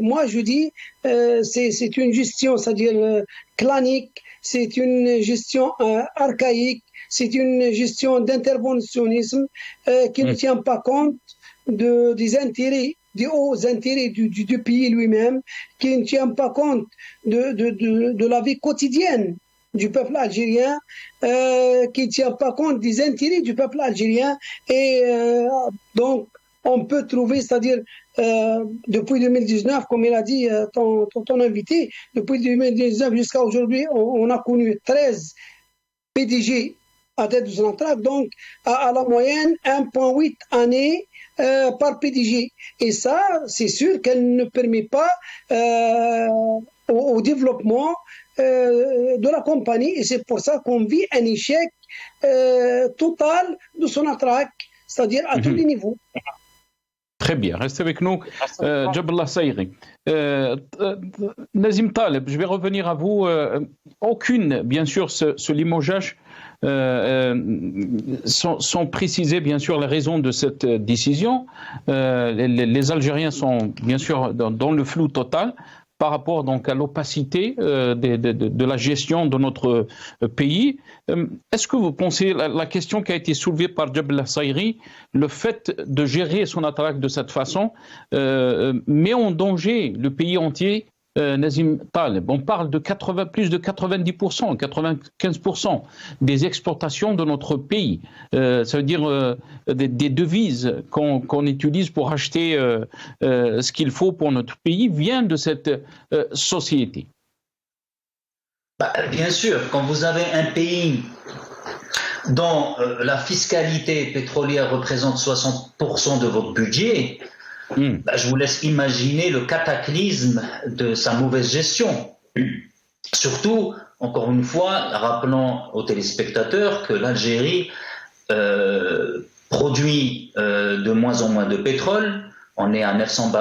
Speaker 4: moi, je dis, c'est une gestion, c'est-à-dire clanique, c'est une gestion archaïque, c'est une gestion d'interventionnisme qui ne tient pas compte des intérêts, des hauts intérêts du pays lui-même, qui ne tient pas compte de la vie quotidienne du peuple algérien, qui ne tient pas compte des intérêts du peuple algérien. Et donc, on peut trouver, c'est-à-dire, depuis 2019, comme il a dit ton invité, depuis 2019 jusqu'à aujourd'hui, on a connu 13 PDG à tête de Sonatrach, donc à la moyenne 1,8 années par PDG. Et ça, c'est sûr qu'elle ne permet pas au développement de la compagnie, et c'est pour ça qu'on vit un échec total de Sonatrach, c'est-à-dire à tous les niveaux.
Speaker 1: Très bien, restez avec nous, Jabla Sayri. Nazim Taleb, je vais revenir à vous. Aucune, bien sûr, ce limogeage sans préciser, bien sûr, les raisons de cette décision. Les Algériens sont, bien sûr, dans le flou total par rapport donc à l'opacité de la gestion de notre pays. Est-ce que vous pensez, la question qui a été soulevée par Jabla Sayri, le fait de gérer son attaque de cette façon met en danger le pays entier? Nazim Taleb, on parle de plus de 90%, 95% des exportations de notre pays. Ça veut dire des devises qu'on utilise pour acheter ce qu'il faut pour notre pays viennent de cette société.
Speaker 3: Bien sûr, quand vous avez un pays dont la fiscalité pétrolière représente 60% de votre budget, je vous laisse imaginer le cataclysme de sa mauvaise gestion. Surtout, encore une fois, rappelons aux téléspectateurs que l'Algérie produit de moins en moins de pétrole. On est à 900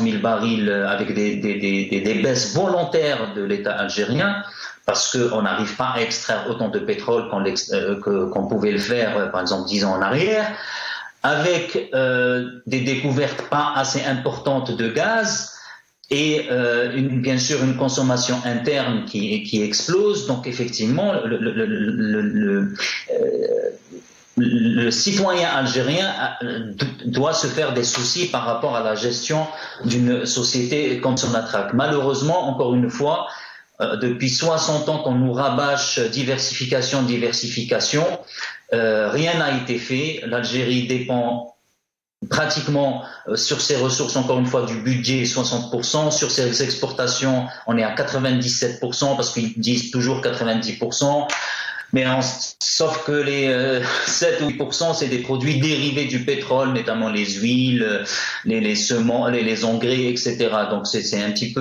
Speaker 3: 000 barils avec des baisses volontaires de l'État algérien parce qu'on n'arrive pas à extraire autant de pétrole qu'on pouvait le faire, par exemple, 10 ans en arrière, avec des découvertes pas assez importantes de gaz et bien sûr une consommation interne qui explose. Donc effectivement, le citoyen algérien doit se faire des soucis par rapport à la gestion d'une société comme Sonatrach. Malheureusement, encore une fois, depuis 60 ans qu'on nous rabâche diversification, rien n'a été fait. L'Algérie dépend pratiquement sur ses ressources, encore une fois, du budget 60%. Sur ses exportations, on est à 97% parce qu'ils disent toujours 90%. Mais sauf que les 7 ou 8%, c'est des produits dérivés du pétrole, notamment les huiles, les semences, les engrais, etc. Donc c'est un petit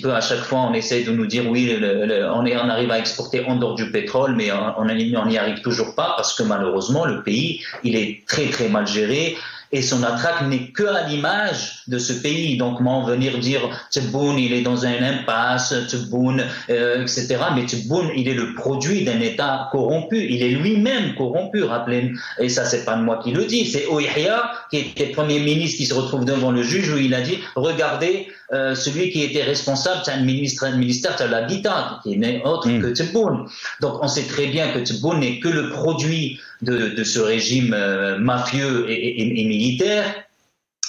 Speaker 3: peu à chaque fois on essaye de nous dire oui, on arrive à exporter en dehors du pétrole, mais on n'y arrive toujours pas parce que malheureusement le pays il est très très mal géré. Et Sonatrach n'est que à l'image de ce pays. Donc, venir dire Tebboune, il est dans une impasse, Tebboune, etc. Mais Tebboune, il est le produit d'un État corrompu. Il est lui-même corrompu, rappelez. Et ça, c'est pas moi qui le dis. C'est Ouihia, qui était Premier ministre, qui se retrouve devant le juge où il a dit regardez, celui qui était responsable, c'est un ministère de l'habitat, qui n'est autre que Tebboune. Donc, on sait très bien que Tebboune n'est que le produit de ce régime mafieux et militaire,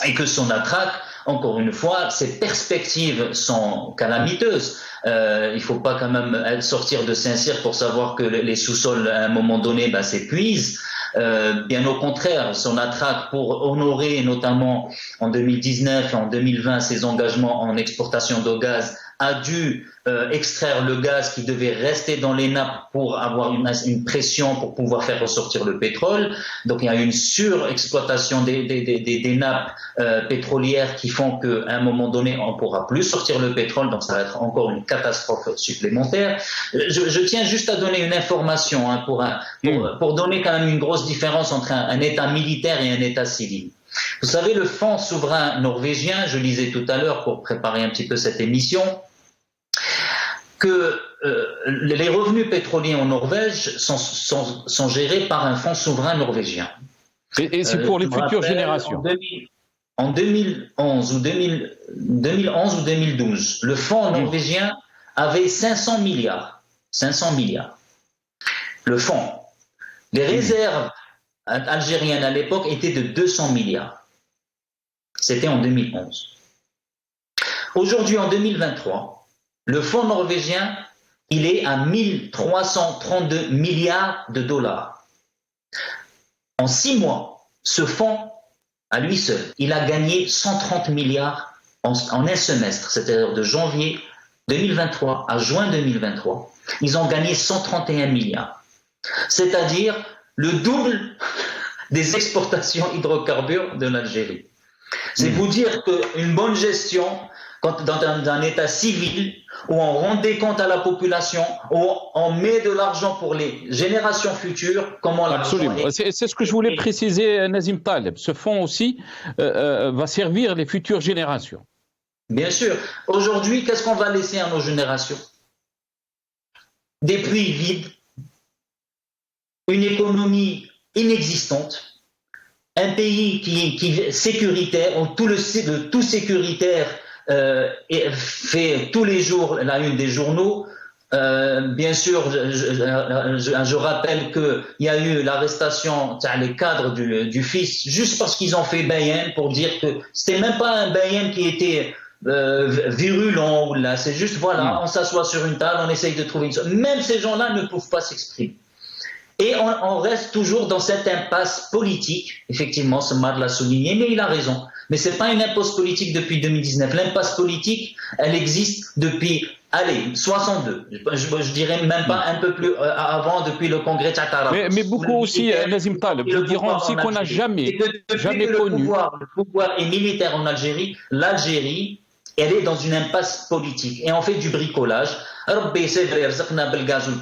Speaker 3: et que Sonatrach, encore une fois, ses perspectives sont calamiteuses. Il ne faut pas quand même sortir de Saint-Cyr pour savoir que les sous-sols, à un moment donné, s'épuisent. Bien au contraire, Sonatrach, pour honorer notamment en 2019 et en 2020 ses engagements en exportation de gaz, a dû extraire le gaz qui devait rester dans les nappes pour avoir une pression pour pouvoir faire ressortir le pétrole. Donc il y a une surexploitation des nappes pétrolières qui font qu'à un moment donné on ne pourra plus sortir le pétrole, donc ça va être encore une catastrophe supplémentaire. Je tiens juste à donner une information pour donner quand même une grosse différence entre un État militaire et un État civil. Vous savez, le fonds souverain norvégien, je lisais tout à l'heure pour préparer un petit peu cette émission, que les revenus pétroliers en Norvège sont gérés par un fonds souverain norvégien.
Speaker 1: Et c'est pour les futures générations.
Speaker 3: En 2011 ou 2012, le fonds norvégien avait 500 milliards. 500 milliards. Le fonds. Les réserves algériennes à l'époque étaient de 200 milliards. C'était en 2011. Aujourd'hui, en 2023, le fonds norvégien, il est à 1332 milliards de dollars. En 6 mois, ce fonds, à lui seul, il a gagné 130 milliards en un semestre, c'est-à-dire de janvier 2023 à juin 2023. Ils ont gagné 131 milliards. C'est-à-dire le double des exportations hydrocarbures de l'Algérie. C'est vous dire qu'une bonne gestion, quand dans un état civil, où on rend des comptes à la population, où on met de l'argent pour les générations futures, comment l'argent
Speaker 1: Absolument. C'est ce que je voulais préciser, Nazim Taleb. Ce fonds aussi va servir les futures générations.
Speaker 3: Bien sûr. Aujourd'hui, qu'est-ce qu'on va laisser à nos générations? Des puits vides, une économie inexistante, un pays qui est sécuritaire, où tout sécuritaire fait tous les jours la une des journaux. Bien sûr, je rappelle qu'il y a eu l'arrestation des cadres du FIS juste parce qu'ils ont fait bayen pour dire que c'était même pas un bayen qui était virulent, là, c'est juste voilà, on s'assoit sur une table, on essaye de trouver une solution. Même ces gens-là ne peuvent pas s'exprimer. Et on reste toujours dans cette impasse politique. Effectivement, ce Mad l'a souligné, mais il a raison. Mais c'est pas une impasse politique depuis 2019. L'impasse politique, elle existe depuis, 62. Je dirais même pas un peu plus avant, depuis le congrès de Tara.
Speaker 1: Mais beaucoup aussi, Nazim Taleb, nous dirons aussi qu'on n'a jamais connu.
Speaker 3: Le pouvoir est militaire en Algérie. L'Algérie, elle est dans une impasse politique. Et on fait du bricolage. Tout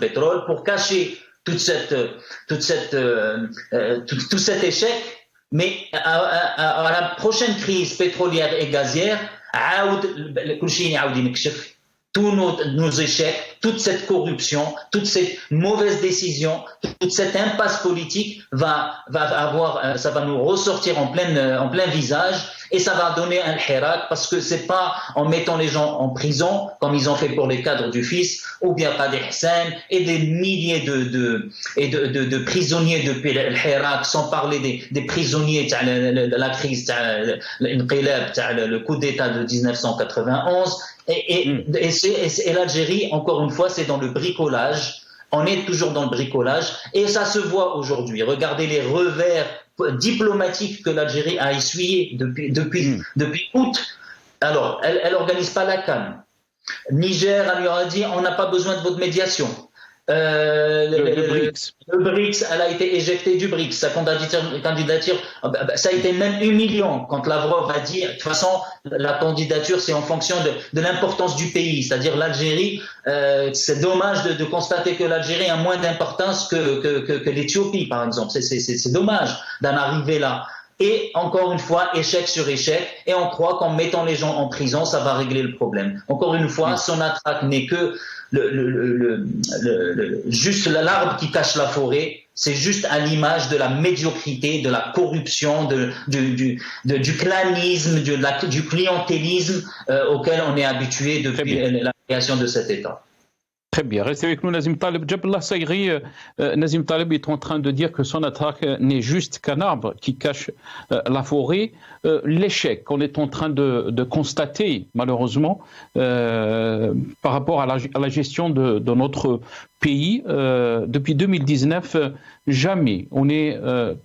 Speaker 3: pétrole pour cacher tout cet échec, mais à la prochaine crise pétrolière et gazière, tous nos échecs, toute cette corruption, toutes ces mauvaises décisions, toute cette impasse politique ça va nous ressortir en plein visage, et ça va donner un hirak, parce que c'est pas en mettant les gens en prison comme ils ont fait pour les cadres du FIS ou bien Qadi Hussein et des milliers de prisonniers depuis le hirak, sans parler des prisonniers de la crise, le coup d'état de 1991. Et l'Algérie, encore une fois, c'est dans le bricolage. On est toujours dans le bricolage, et ça se voit aujourd'hui. Regardez les revers diplomatiques que l'Algérie a essuyés depuis août. Alors, elle n'organise pas la CAN. Niger, elle lui a dit, on n'a pas besoin de votre médiation. Le BRICS, elle a été éjectée du BRICS. Sa candidature, ça a été même humiliant quand Lavrov a dit, de toute façon, la candidature, c'est en fonction de l'importance du pays. C'est-à-dire l'Algérie, c'est dommage de constater que l'Algérie a moins d'importance que l'Éthiopie, par exemple. C'est dommage d'en arriver là. Et encore une fois, échec sur échec, et on croit qu'en mettant les gens en prison, ça va régler le problème. Encore une fois, Sonatrach n'est que juste l'arbre qui cache la forêt. C'est juste à l'image de la médiocrité, de la corruption, du clanisme, du clientélisme auquel on est habitué depuis la création de cet État.
Speaker 1: Très bien. Restez avec nous, Nazim Taleb. Jabla Sayri, Nazim Taleb est en train de dire que Sonatrach n'est juste qu'un arbre qui cache la forêt. L'échec qu'on est en train de constater, malheureusement, par rapport à la gestion de notre pays, depuis 2019, jamais on est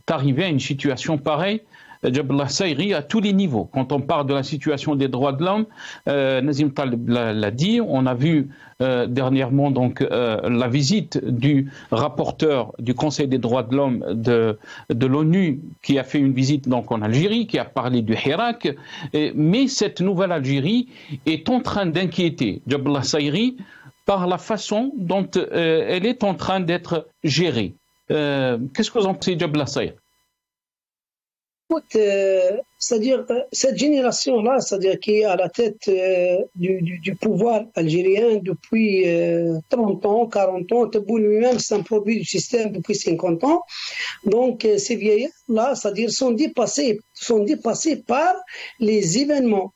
Speaker 1: arrivé à une situation pareille. Jabla Sayri à tous les niveaux. Quand on parle de la situation des droits de l'homme, Nazim Taleb l'a dit, on a vu dernièrement donc la visite du rapporteur du Conseil des droits de l'homme de l'ONU qui a fait une visite donc en Algérie, qui a parlé du Hirak, mais cette nouvelle Algérie est en train d'inquiéter Jabla Sayri par la façon dont elle est en train d'être gérée. Qu'est-ce que vous en pensez, Jabla Sayri?
Speaker 4: C'est-à-dire cette génération-là, c'est-à-dire qui est à la tête du pouvoir algérien depuis 30 ans, 40 ans, Tebboune lui-même c'est un produit du système depuis 50 ans. Donc ces vieillards-là, c'est-à-dire sont dépassés par les événements.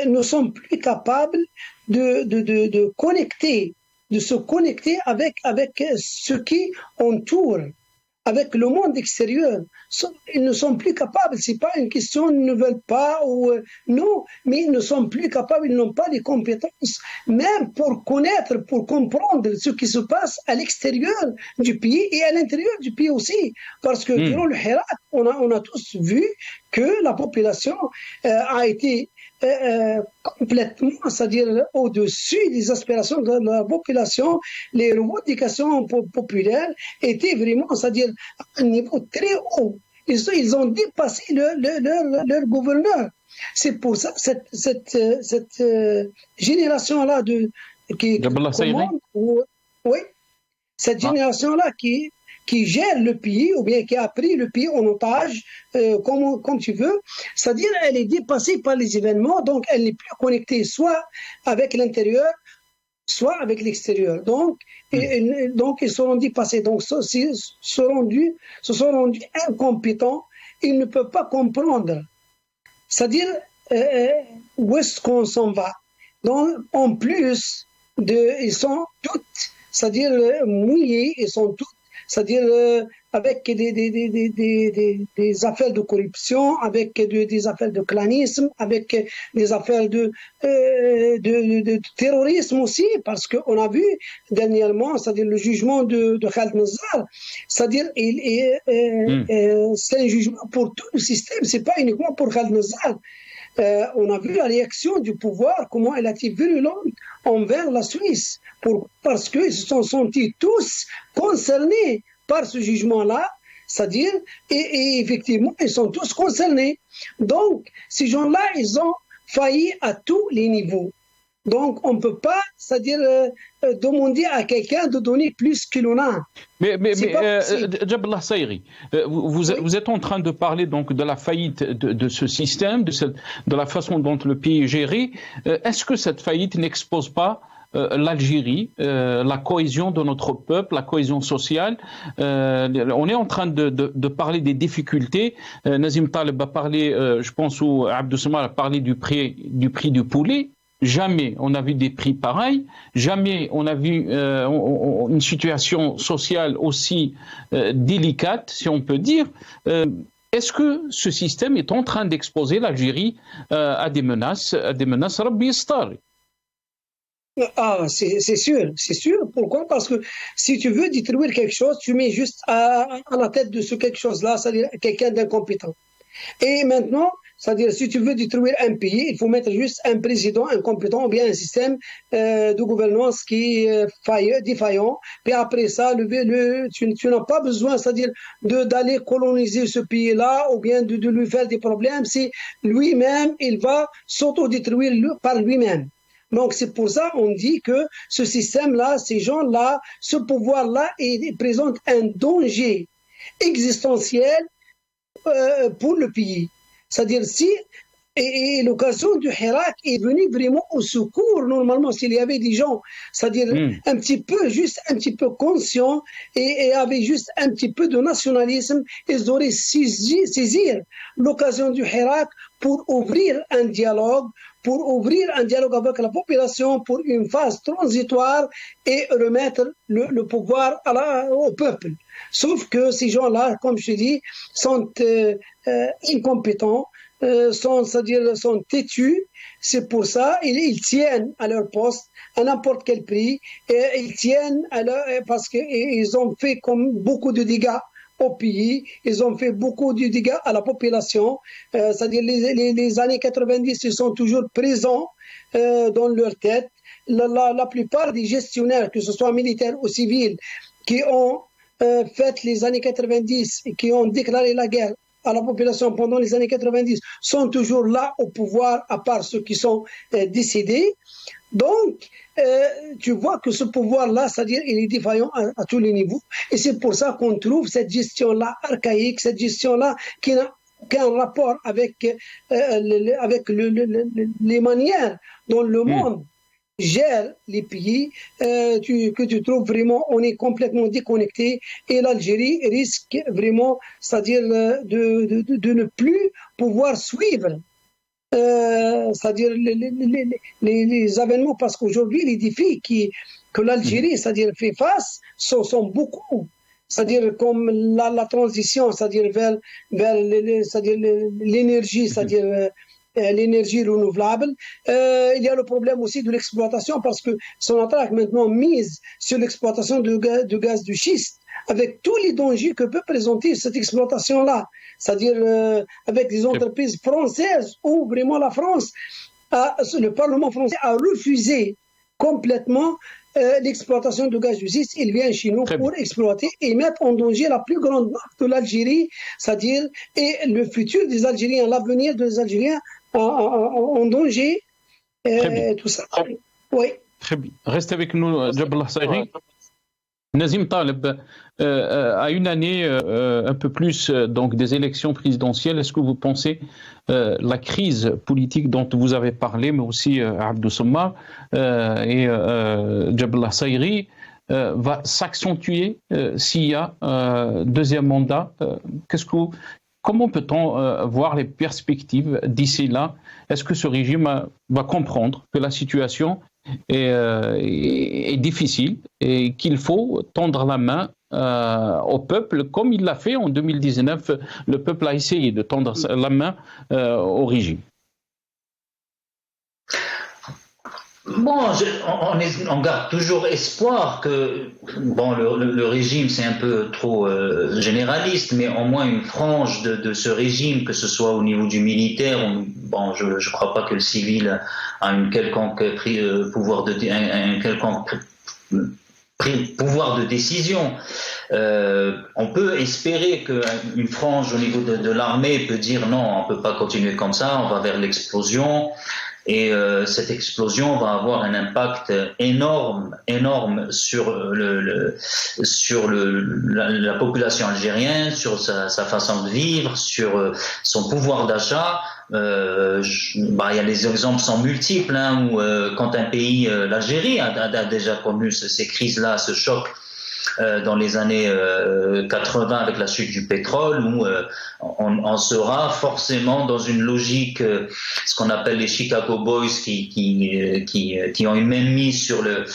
Speaker 4: Nous sommes plus capables de connecter, de se connecter avec ce qui entoure, avec le monde extérieur. Ils ne sont plus capables, c'est pas une question, ils ne veulent pas ou non, mais ils ne sont plus capables, ils n'ont pas les compétences, même pour connaître, pour comprendre ce qui se passe à l'extérieur du pays et à l'intérieur du pays aussi. Parce que durant le Hirak, on a tous vu que la population a été complètement, c'est-à-dire au-dessus des aspirations de la population. Les revendications populaires étaient vraiment, c'est-à-dire à un niveau très haut. ils ont dépassé leur gouverneur. C'est pour ça cette génération-là qui commande, oui, cette génération-là qui gère le pays ou bien qui a pris le pays en otage, comme tu veux, c'est-à-dire elle est dépassée par les événements, donc elle n'est plus connectée soit avec l'intérieur, soit avec l'extérieur. Donc ils sont dépassés, donc se sont rendus incompétents, ils ne peuvent pas comprendre. C'est-à-dire où est-ce qu'on s'en va. Donc en plus ils sont toutes, c'est-à-dire mouillés, ils sont toutes, c'est-à-dire avec des affaires de corruption, avec des affaires de clanisme, avec des affaires de terrorisme aussi, parce qu'on a vu dernièrement, c'est-à-dire le jugement de Khaled Nazar, c'est-à-dire c'est un jugement pour tout le système, c'est pas uniquement pour Khaled Nazar. On a vu la réaction du pouvoir, comment elle a été virulente envers la Suisse, parce qu'ils se sont sentis tous concernés par ce jugement-là, c'est-à-dire, et effectivement, ils sont tous concernés. Donc, ces gens-là, ils ont failli à tous les niveaux. Donc, on ne peut pas, c'est-à-dire, demander à quelqu'un de donner plus que l'on a.
Speaker 1: Mais Jabla Sayri, vous êtes en train de parler donc de la faillite de ce système, de la façon dont le pays est géré. Est-ce que cette faillite n'expose pas l'Algérie, la cohésion de notre peuple, la cohésion sociale? On est en train de parler des difficultés. Nazim Taleb a parlé, je pense, ou Abdou Samar a parlé du prix du poulet. Jamais on a vu des prix pareils, jamais on a vu une situation sociale aussi délicate, si on peut dire. Est-ce que ce système est en train d'exposer l'Algérie à des menaces Rabbi Yastari?
Speaker 4: Ah, c'est sûr. Pourquoi? Parce que si tu veux détruire quelque chose, tu mets juste à la tête de ce quelque chose-là, c'est-à-dire quelqu'un d'incompétent. Et maintenant, c'est-à-dire si tu veux détruire un pays, il faut mettre juste un président incompétent ou bien un système de gouvernance qui est défaillant. Puis après ça, tu n'as pas besoin, c'est-à-dire d'aller coloniser ce pays-là ou bien de lui faire des problèmes. C'est lui-même, il va s'autodétruire par lui-même. Donc c'est pour ça qu'on dit que ce système-là, ces gens-là, ce pouvoir-là, il présente un danger existentiel pour le pays. C'est-à-dire si et l'occasion du Hirak est venue vraiment au secours, normalement, s'il y avait des gens, c'est-à-dire juste un petit peu conscients et avaient juste un petit peu de nationalisme, ils auraient saisi l'occasion du Hirak pour ouvrir un dialogue avec la population pour une phase transitoire et remettre le pouvoir au peuple. Sauf que ces gens-là, comme je dis, sont incompétents, sont têtus. C'est pour ça ils tiennent à leur poste à n'importe quel prix. Et ils tiennent parce qu'ils ont fait comme beaucoup de dégâts au pays, ils ont fait beaucoup de dégâts à la population, c'est-à-dire les années 90, ils sont toujours présents dans leur tête. La plupart des gestionnaires, que ce soit militaires ou civils, qui ont fait les années 90 et qui ont déclaré la guerre à la population pendant les années 90, sont toujours là au pouvoir, à part ceux qui sont décédés. Donc, tu vois que ce pouvoir-là, c'est-à-dire il est défaillant à tous les niveaux. Et c'est pour ça qu'on trouve cette gestion-là archaïque, cette gestion-là qui n'a aucun rapport avec les manières dont le monde gère les pays, que tu trouves vraiment, on est complètement déconnecté et l'Algérie risque vraiment, c'est-à-dire de ne plus pouvoir suivre c'est-à-dire les événements, parce qu'aujourd'hui les défis que l'Algérie, c'est-à-dire fait face sont beaucoup, c'est-à-dire comme la transition, c'est-à-dire vers l'énergie, c'est-à-dire l'énergie renouvelable. Il y a le problème aussi de l'exploitation, parce que Sonatrach maintenant mise sur l'exploitation de gaz de schiste, avec tous les dangers que peut présenter cette exploitation-là, c'est-à-dire avec des entreprises françaises où vraiment la France, le Parlement français a refusé complètement l'exploitation du gaz du schiste, ils viennent chez nous pour exploiter et mettre en danger la plus grande marque de l'Algérie, c'est-à-dire et le futur des Algériens, l'avenir des Algériens en danger, tout ça. Oui.
Speaker 1: Très bien. Restez avec nous, Jabal Sayri. Nazim Taleb, à une année un peu plus donc des élections présidentielles, est-ce que vous pensez la crise politique dont vous avez parlé, mais aussi Abdou Sommar et Jabal Sayri, va s'accentuer s'il y a deuxième mandat? Comment peut-on voir les perspectives d'ici là? Est-ce que ce régime va comprendre que la situation est difficile et qu'il faut tendre la main au peuple, comme il l'a fait en 2019, le peuple a essayé de tendre la main au régime?
Speaker 3: Bon, on garde toujours espoir que bon, le régime c'est un peu trop généraliste, mais au moins une frange de ce régime, que ce soit au niveau du militaire, bon, je crois pas que le civil a une quelconque pouvoir de décision. On peut espérer qu'une frange au niveau de l'armée peut dire non, on peut pas continuer comme ça, on va vers l'explosion. Et cette explosion va avoir un impact énorme sur la population algérienne, sur sa façon de vivre, sur son pouvoir d'achat. Il y a les exemples sont multiples, hein, où quand un pays, l'Algérie a déjà connu ces crises-là, ce choc dans les années 80 avec la chute du pétrole, où on sera forcément dans une logique, ce qu'on appelle les Chicago Boys, qui ont une même mise sur le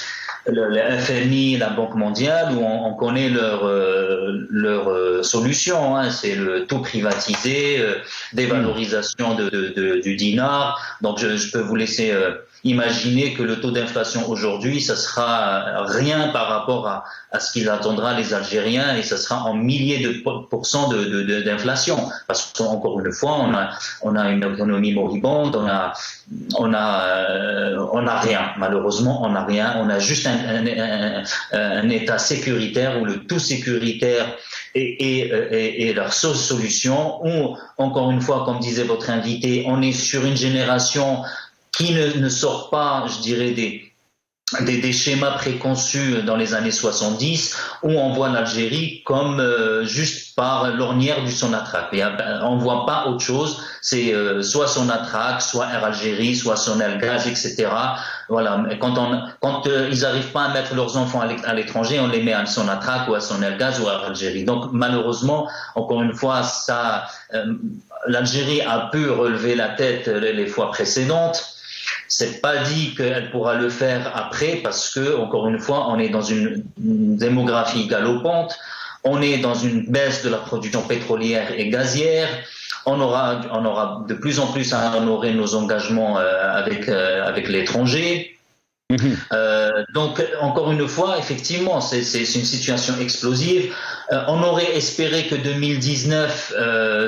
Speaker 3: FMI, la Banque mondiale, où on connaît leur solution, hein, c'est le tout privatisé, dévalorisation du dinar. Donc je peux vous laisser imaginer que le taux d'inflation aujourd'hui, ça sera rien par rapport à ce qu'il attendra les Algériens, et ça sera en milliers de pourcents d'inflation. Parce qu'encore une fois, on a une économie moribonde, on a rien. Malheureusement, on n'a rien. On a juste un État sécuritaire, où le tout sécuritaire est leur seule solution. Où, encore une fois, comme disait votre invité, on est sur une génération qui ne sort pas, je dirais, des schémas préconçus dans les années 70, où on voit l'Algérie comme juste par l'ornière du Sonatrach. On ne voit pas autre chose, c'est soit Sonatrach, soit Air Algérie, soit Sonelgaz, etc. Voilà. Quand ils n'arrivent pas à mettre leurs enfants à l'étranger, on les met à Sonatrach ou à Sonelgaz ou à Air Algérie. Donc malheureusement, encore une fois, l'Algérie a pu relever la tête les fois précédentes. C'est pas dit qu'elle pourra le faire après, parce que, encore une fois, on est dans une démographie galopante, on est dans une baisse de la production pétrolière et gazière, on aura de plus en plus à honorer nos engagements avec l'étranger. Donc, encore une fois, effectivement, c'est une situation explosive. On aurait espéré que 2019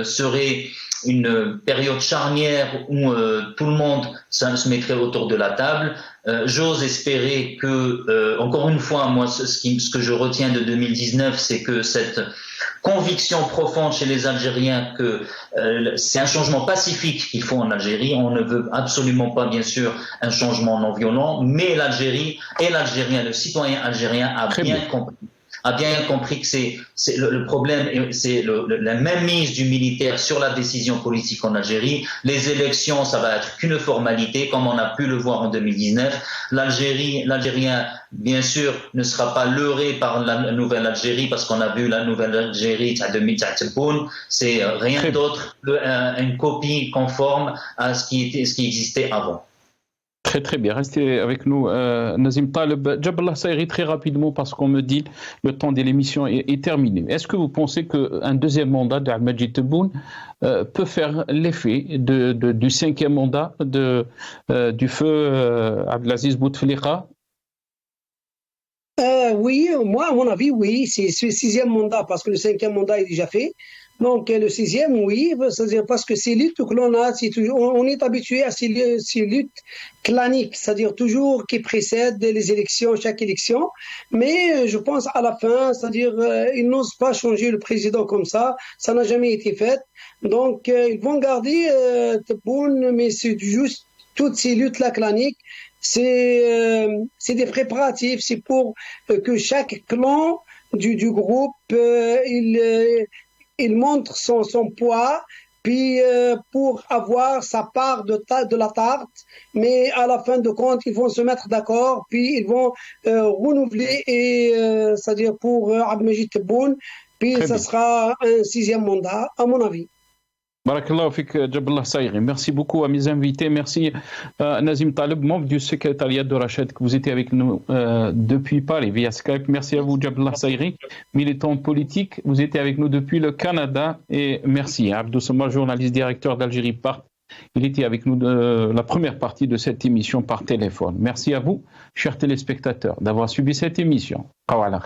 Speaker 3: serait une période charnière où tout le monde se mettrait autour de la table. J'ose espérer que, encore une fois, moi, ce que je retiens de 2019, c'est que cette conviction profonde chez les Algériens que c'est un changement pacifique qu'il faut en Algérie. On ne veut absolument pas, bien sûr, un changement non violent, mais l'Algérie et l'Algérien, le citoyen algérien a bien compris que c'est le problème, c'est la mainmise du militaire sur la décision politique en Algérie. Les élections, ça va être qu'une formalité, comme on a pu le voir en 2019. L'Algérien, bien sûr, ne sera pas leurré par la nouvelle Algérie, parce qu'on a vu la nouvelle Algérie, c'est rien d'autre qu'une copie conforme à ce qui existait avant.
Speaker 1: Très très bien, restez avec nous, Nazim Taleb. Jabal Sayri, très rapidement, parce qu'on me dit le temps de l'émission est terminé. Est-ce que vous pensez qu'un deuxième mandat d'Abdelmajid Tebboune peut faire l'effet du cinquième mandat du feu Abdelaziz Bouteflika?
Speaker 4: Oui, moi, à mon avis, oui, c'est le sixième mandat, parce que le cinquième mandat est déjà fait. Donc, le sixième, oui, c'est-à-dire parce que ces luttes que l'on a, on est habitué à ces luttes claniques, c'est-à-dire toujours qui précèdent les élections, chaque élection. Mais je pense à la fin, c'est-à-dire ils n'osent pas changer le président comme ça n'a jamais été fait. Donc, ils vont garder Tebboune, mais c'est juste toutes ces luttes-là claniques. C'est des préparatifs, c'est pour que chaque clan du groupe, il montre son poids, puis pour avoir sa part de la tarte, mais à la fin de compte, ils vont se mettre d'accord, puis ils vont renouveler, c'est-à-dire pour Abdelmajid Tebboune, puis ça sera un 6e mandat, à mon avis.
Speaker 1: Barakallahu fik Jaballah Saïri. Merci beaucoup à mes invités. Merci Nazim Taleb, membre du secrétariat de Rachid, que vous étiez avec nous depuis Paris via Skype. Merci à vous Jaballah Saïri, militant politique. Vous étiez avec nous depuis le Canada. Et merci à Abdou Samar, journaliste directeur d'Algérie Part. Il était avec nous de la première partie de cette émission par téléphone. Merci à vous, chers téléspectateurs, d'avoir suivi cette émission. Qawalakh.